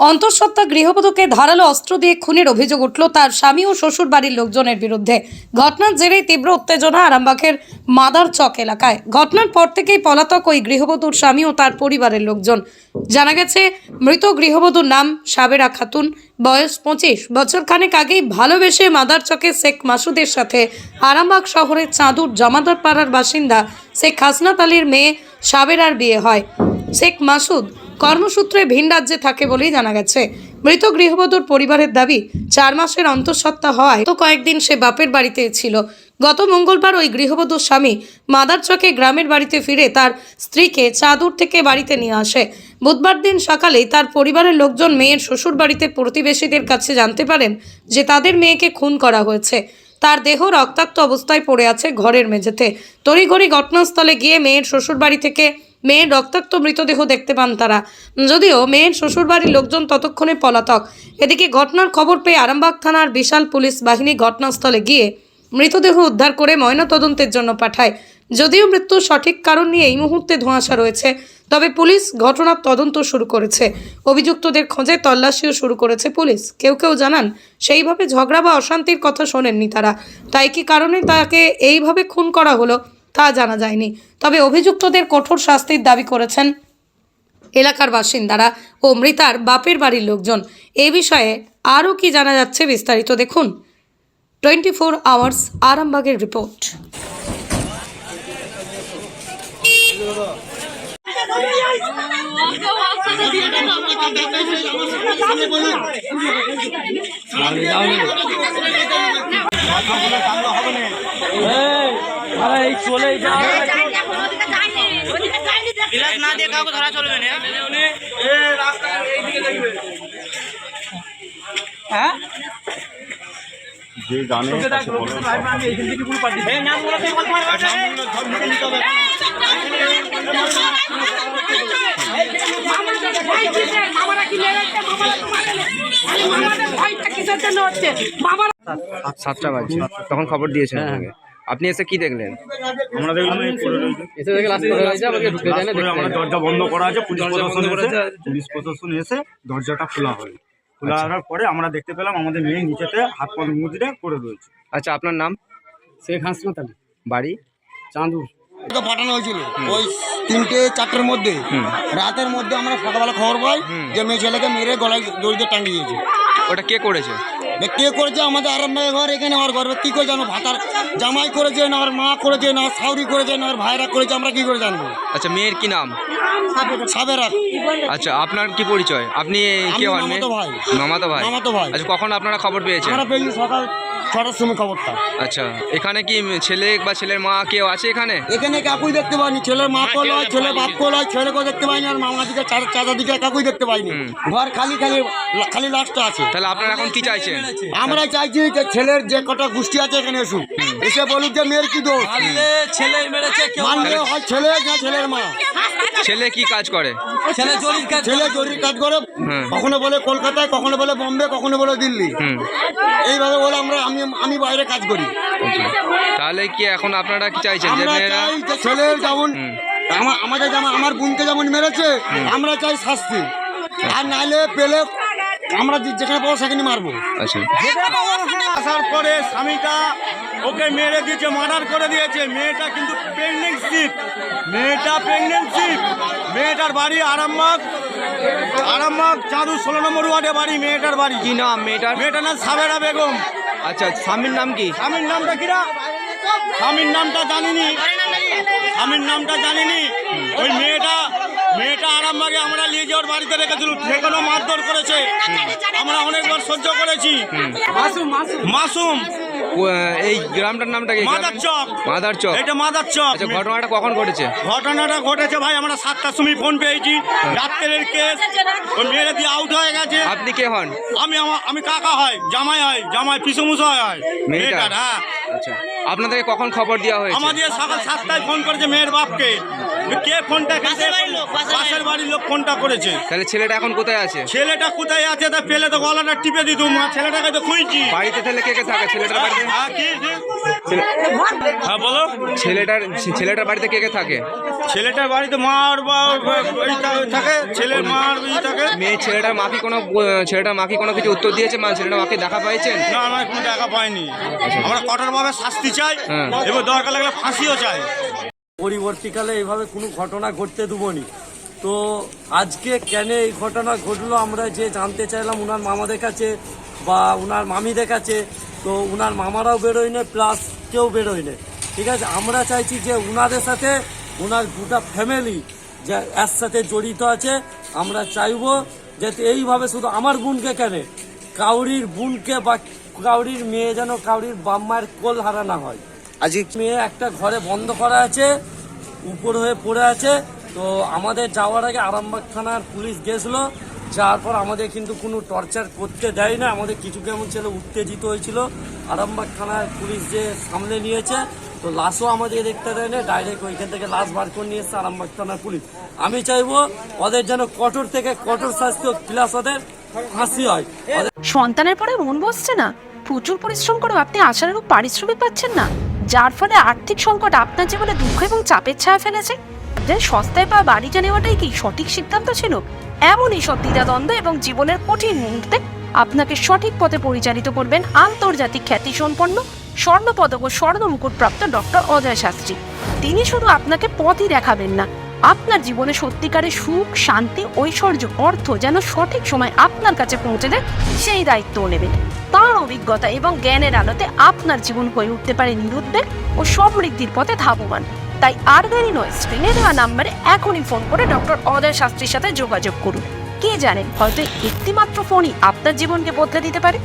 অন্তঃসত্ত্বা গৃহবধূকে ধারালো অস্ত্র দিয়ে খুনের অভিযোগ উঠল তার স্বামী ও শ্বশুর বাড়ির লোকজনের বিরুদ্ধে। ঘটনার জেরে তীব্র উত্তেজনা আরামবাগের মাদারচক এলাকায়। ঘটনার পর থেকেই পলাতক ওই গৃহবধূর স্বামী ও তার পরিবারের লোকজন। জানা গেছে, মৃত গৃহবধূর নাম সাবেরা খাতুন, বয়স 25। বছর খানেক আগেই ভালোবেসে মাদারচকে শেখ মাসুদের সাথে আরামবাগ শহরের চাঁদুর জমাদার পাড়ার বাসিন্দা শেখ হাসনাত আলীর মেয়ে সাবেরার বিয়ে হয়। শেখ মাসুদ কর্মসূত্রে ভিন রাজ্যে থাকে বলেই জানা গেছে। মৃত গৃহবধূর পরিবারের দাবি, 4 মাসের অন্তঃসত্ত্বা হওয়ায় তো কয়েকদিন সে বাপের বাড়িতে ছিল। গত মঙ্গলবার ওই গৃহবধূর স্বামী মাদারচকে গ্রামের বাড়িতে ফিরে তার স্ত্রীকে চাঁদুর থেকে বাড়িতে নিয়ে আসে। বুধবার দিন সকালেই তার পরিবারের লোকজন মেয়ের শ্বশুর বাড়িতে প্রতিবেশীদের কাছে জানতে পারেন যে তাদের মেয়েকে খুন করা হয়েছে। তার দেহ রক্তাক্ত অবস্থায় পড়ে আছে ঘরের মেঝেতে। তড়িঘড়ি ঘটনাস্থলে গিয়ে মেয়ের শ্বশুর বাড়ি থেকে মেয়ের রক্তাক্ত মৃতদেহ দেখতে পান তারা, যদিও মেয়ের শ্বশুরবাড়ির লোকজন ততক্ষণে পলাতক। এদিকে ঘটনার খবর পেয়ে আরামবাগ থানার বিশাল পুলিশ বাহিনী ঘটনাস্থলে গিয়ে মৃতদেহ উদ্ধার করে ময়নাতদন্তের জন্য পাঠায়। যদিও মৃত্যুর সঠিক কারণ নিয়ে এই মুহূর্তে ধোঁয়াশা রয়েছে, তবে পুলিশ ঘটনার তদন্ত শুরু করেছে। অভিযুক্তদের খোঁজে তল্লাশিও শুরু করেছে পুলিশ। কেউ কেউ জানান সেইভাবে ঝগড়া বা অশান্তির কথা শোনেননি তারা, তাই কি কারণে তাকে এইভাবে খুন করা হলো তা জানা যায়নি। তবে অভিযুক্তদের কঠোর শাস্তির দাবি করেছেন এলাকার বাসিন্দারা ও মৃতার বাপের বাড়ির লোকজন। এই বিষয়ে আরও কি জানা যাচ্ছে বিস্তারিত দেখুন 24 আওয়ার্স আরামবাগের রিপোর্ট। না দিয়ে কাউকে ধরা চলবে না। হ্যাঁ যে জানে সাতটা বাজে তখন খবর দিয়েছেন আপনাকে, আপনি এসে কি দেখলেন? আমরা দেখলাম আমরা দরজা বন্ধ করা আছে, পুলিশ প্রশাসন এসে দরজাটা খোলা হয়। খোলা হওয়ার পরে আমরা দেখতে পেলাম আমাদের মেয়ে নিচেতে হাত পা মুজড়ে পড়ে রয়েছে। আচ্ছা, আপনার নাম? শেখ হাসনাত আলী, বাড়ি? চাঁদুর। পাঠানো হয়েছিল ওই 3-4টের মধ্যে, রাতের মধ্যে আমরা সকালবেলা খবর পাই যে মেয়ে ছেলেকে মেরে গলায় দড়িতে টাঙিয়ে দিয়েছে। ওটা কে করেছে? কে করেছে? আমাদের আরামবাগের ঘর, এখানে আমার ঘর। কি করে জানো? ভাতার জামাই করেছে, না ওর মা করেছে, না সাউরি করেছে, না ওর ভাইরা করেছে, আমরা কি করে জানবো? আচ্ছা, মেয়ের কি নাম? সাবেরা। আচ্ছা, আপনার কি পরিচয়? আপনি কে হন? মামাতো ভাই। মামাতো ভাই। আচ্ছা, কখন আপনারা খবর পেয়েছেন? আমরা পেয়েছি সকাল 6টার সময় খবরটা। আচ্ছা, এখানে কি ছেলে বা ছেলের মা কেউ আছে এখানে? এখানে কাকুই দেখতে পাইনি, ছেলের মাকেও নয়, ছেলে বাপকেও নয়, ছেলেকেও দেখতে পাইনি, আর মামা দিকে চাচা দিকে কাকুই দেখতে পাইনি। ঘর খালি খালি খালি লাশটা আছে। তাহলে আপনারা এখন কি চাইছেন? আমরা চাইছি যে ছেলের যে কটা গোষ্ঠী আছে এখানে এসুক, এসে বলুক যে মেয়ের কি দোষ। মানলে হয় ছেলে, না ছেলের মা। ছেলে কি কাজ করে? ছেলে জরির কাজ করে। কখনো বলে কলকাতায়, কখনো বলে বোম্বে, কখনো বলে দিল্লি। এইভাবে বলে আমি বাইরে কাজ করি। তাহলে কি এখন আপনারা কি চাইছেন? আমরা চাই যে ছেলের যেমন আমাদের যেমন আমার বোনকে যেমন মেরেছে, আমরা চাই শাস্তি। আর নাইলে পেলে আমরা যেখানে পাবো সেখানে মারবো। আচ্ছা, আসার পরে স্বামীটা ওকে মেরে দিয়েছে, মার্ডার করে দিয়েছে। মেয়েটা কিন্তু প্রেগনেন্সি, মেয়েটার বাড়ি আরামবাগ চাঁদুর 16 নম্বর ওয়ার্ডে বাড়ি মেয়েটার বাড়ি। কি নাম মেয়েটার? মেয়েটার নাম সাবেরা বেগম। আচ্ছা, স্বামীর নাম কি? স্বামীর নামটা কিরা? স্বামীর নামটা জানিনি। ওই মেয়েটা আরামবাগে আমরা নিয়ে যাওয়ার বাড়িতে রেখেছিল, সেখানেও মারধর করেছে। আমরা অনেকবার সহ্য করেছি। মাসুম। এই গ্রামটার নামটা কি? মাদারচক। এটা মাদারচক। আচ্ছা, ঘটনাটা কখন ঘটেছে? ঘটনাটা ঘটেছে ভাই আমরা 7টার সময় ফোন পেয়েছি। রাত্রের কেস, ওই মেয়েরা দিয়ে আউট হয়ে গেছে। আপনি কে হন? আমি কাকা হয়, জামাই পিসমুসা হয় মেয়েটার। হ্যাঁ। আচ্ছা, আপনাদেরকে কখন খবর দেওয়া হয়েছে? আমাদের সকাল 7টায় ফোন করেছে মেয়ের বাপকে। কে ফোনটা পাশের বাড়ির লোক, পাশের বাড়ির লোক ফোনটা করেছে। তাহলে ছেলেটা এখন কোথায় আছে? ছেলেটা কোথায় আছে তা পেলে তো গলাটা টিপে দিত, ছেলেটাকে তো খুঁজছি। বাড়িতে তাহলে কে কে থাকে ছেলেটার বাড়িতে? হ্যাঁ, কি? হ্যাঁ বলো। ছেলেটার বাড়িতে কে কে থাকে? ছেলেটার বাড়িতে মা আর থাকে, ছেলের মা আর থাকে। ছেলেটার মা কি কোনো কিছু উত্তর দিয়েছে? ছেলেটার মাকে দেখা পাইছেন? না, আমরা কোনো দেখা পাইনি। আমরা কঠোরভাবে শাস্তি চাই, হ্যাঁ। এবার দরকার লাগলে ফাঁসিও চাই। পরবর্তীকালে এইভাবে কোনো ঘটনা ঘটতে দেবনি। তো আজকে কেন এই ঘটনা ঘটলো আমরা যে জানতে চাইলাম উনার মামাদের কাছে বা উনার মামিদের কাছে, তো উনার মামারাও বেরোয়নি প্লাস কেউ বেরোয়নি। ঠিক আছে, আমরা চাইছি যে উনাদের সাথে উনার গোটা ফ্যামিলি যে এর সাথে জড়িত আছে। আমরা চাইবো যাতে এইভাবে শুধু আমার বোনকে কেন, কাউরির বোনকে বা কাউরির মেয়ে যেন কাউরির বাম্মার কোল হারা না হয়। আজকে মেয়ে একটা ঘরে বন্ধ করা আছে, উপর হয়ে পড়ে আছে। তো আমাদের যাওয়ার আগে আরামবাগ থানার পুলিশ গেছিলো, যাওয়ার পর আমাদের কিন্তু কোনো টর্চার করতে দেয় না। আমাদের কিছু কেমন ছেলে উত্তেজিত হয়েছিল, আরামবাগ থানার পুলিশ যে সামলে নিয়েছে। তো লাশও আমাদের দেখতে দেয় না, ডাইরেক্ট ওইখান থেকে লাশ বার করে নিয়ে এসছে আরামবাগ থানার পুলিশ। আমি চাইবো ওদের যেন কঠোর থেকে কঠোর শাস্তি হোক, প্লাস ওদের ফাঁসি হয়। সন্তানের পরে মন বসছে না, প্রচুর পরিশ্রম করেও আপনি আশানুরূপ পারিশ্রমিক পাচ্ছেন না, যার ফলে আর্থিক সংকট আপনার জীবনে দুঃখ এবং চাপের ছায়া ফেলেছে। যে সস্তায় পাওয়া বাড়িটা নেওয়াটাই কি সঠিক সিদ্ধান্ত ছিল? এমনই সব দ্বিধাদ্বন্দ্ব এবং জীবনের কঠিন মুহূর্তে আপনাকে সঠিক পথে পরিচালিত করবেন আন্তর্জাতিক খ্যাতিসম্পন্ন স্বর্ণপদক ও স্বর্ণ মুকুটপ্রাপ্ত ডক্টর অজয় শাস্ত্রী। তিনি শুধু আপনাকে পথই দেখাবেন না, আপনার জীবনে সত্যিকারের সুখ, শান্তি, ঐশ্বর্য, অর্থ যেন সঠিক সময় আপনার কাছে পৌঁছে দেয় সেই দায়িত্বও নেবেন। তাঁর অভিজ্ঞতা এবং জ্ঞানের আলোতে আপনার জীবন হয়ে উঠতে পারে নিরুদ্বেগ ও সমৃদ্ধির পথে ধাবমান। তাই আর দেরি নয়, স্ক্রিনে দেওয়া নাম্বারে এখনই ফোন করে ডক্টর অজয় শাস্ত্রীর সাথে যোগাযোগ করুন। কে জানেন, হয়তো একটিমাত্র ফোনই আপনার জীবনকে বদলে দিতে পারে।